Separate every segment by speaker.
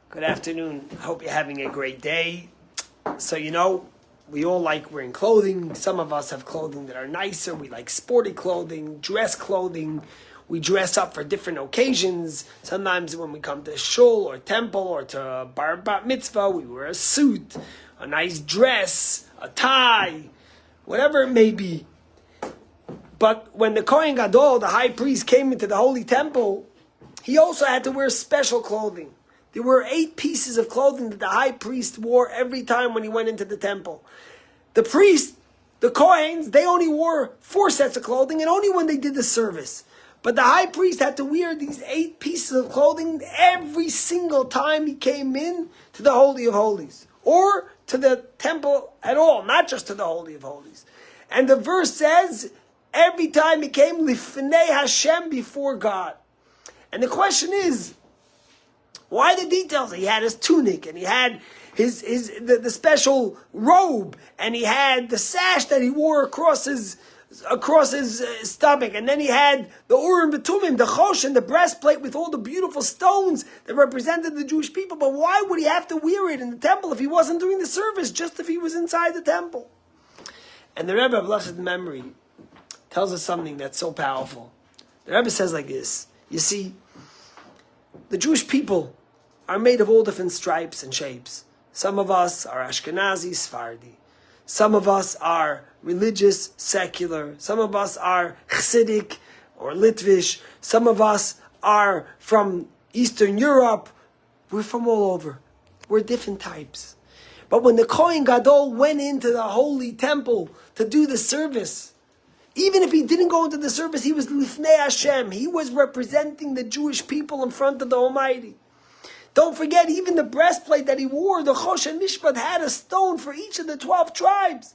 Speaker 1: Good afternoon. I hope you're having a great day. So, we all like wearing clothing. Some of us have clothing that are nicer. We like sporty clothing, dress clothing. We dress up for different occasions. Sometimes when we come to shul or temple or to a bat mitzvah, we wear a suit, a nice dress, a tie, whatever it may be. But when the Kohen Gadol, the high priest, came into the holy temple, he also had to wear special clothing. There were 8 pieces of clothing that the high priest wore every time when he went into the temple. The priest, the Kohanes, they only wore 4 sets of clothing, and only when they did the service. But the high priest had to wear these 8 pieces of clothing every single time he came in to the Holy of Holies, or to the temple at all, not just to the Holy of Holies. And the verse says, every time he came lifnei Hashem, before God. And the question is, why the details? He had his tunic, and he had the special robe, and he had the sash that he wore across his stomach, and then he had the Urim Betumim, the Choshen, the breastplate with all the beautiful stones that represented the Jewish people. But why would he have to wear it in the temple if he wasn't doing the service, just if he was inside the temple? And the Rebbe of blessed memory tells us something that's so powerful. The Rebbe says like this: you see, the Jewish people are made of all different stripes and shapes. Some of us are Ashkenazi, Sephardi. Some of us are religious, secular. Some of us are Chassidic or Litvish. Some of us are from Eastern Europe. We're from all over. We're different types. But when the Kohen Gadol went into the holy temple to do the service, even if he didn't go into the service, he was Lifnei Hashem. He was representing the Jewish people in front of the Almighty. Don't forget, even the breastplate that he wore, the Choshen Mishpat, had a stone for each of the 12 tribes.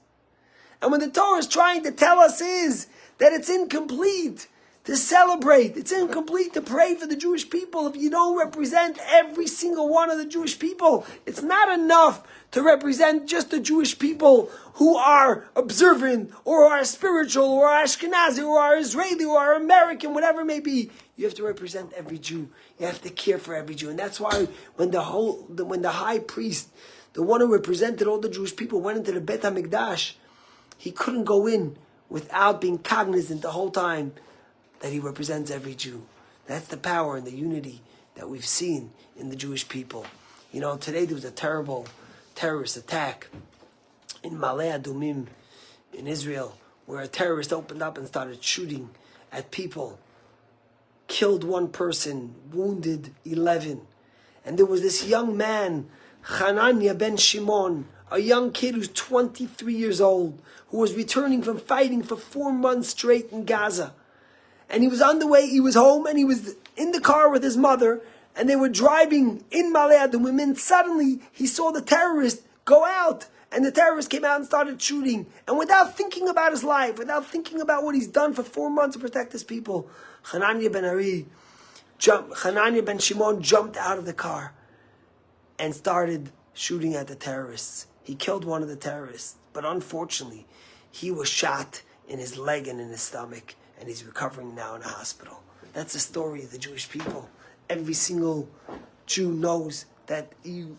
Speaker 1: And when the Torah is trying to tell us is that it's incomplete to celebrate, it's incomplete to pray for the Jewish people if you don't represent every single one of the Jewish people. It's not enough to represent just the Jewish people who are observant, or are spiritual, or are Ashkenazi, or are Israeli, or are American, whatever it may be. You have to represent every Jew. You have to care for every Jew. And that's why when the high priest, the one who represented all the Jewish people, went into the Bet HaMikdash, he couldn't go in without being cognizant the whole time that he represents every Jew. That's the power and the unity that we've seen in the Jewish people. Today there was a terrible terrorist attack in Ma'ale Adumim in Israel, where a terrorist opened up and started shooting at people. Killed 1 person, wounded 11. And there was this young man, Hanania ben Shimon, a young kid who's 23 years old, who was returning from fighting for 4 months straight in Gaza. And he was on the way, he was home, and he was in the car with his mother, and they were driving in Ma'ale Adumim, and suddenly he saw the terrorist go out, and the terrorist came out and started shooting. And without thinking about his life, without thinking about what he's done for 4 months to protect his people, Hanania ben Shimon jumped out of the car and started shooting at the terrorists. He killed one of the terrorists, but unfortunately, he was shot in his leg and in his stomach, and he's recovering now in a hospital. That's the story of the Jewish people. Every single Jew knows that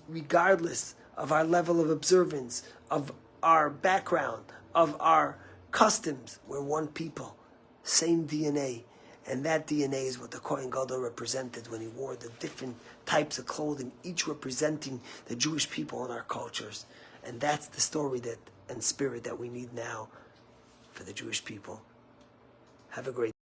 Speaker 1: regardless of our level of observance, of our background, of our customs, we're one people, same DNA. And that DNA is what the Kohen Gadol represented when he wore the different types of clothing, each representing the Jewish people in our cultures. And that's the story and spirit that we need now for the Jewish people. Have a great day.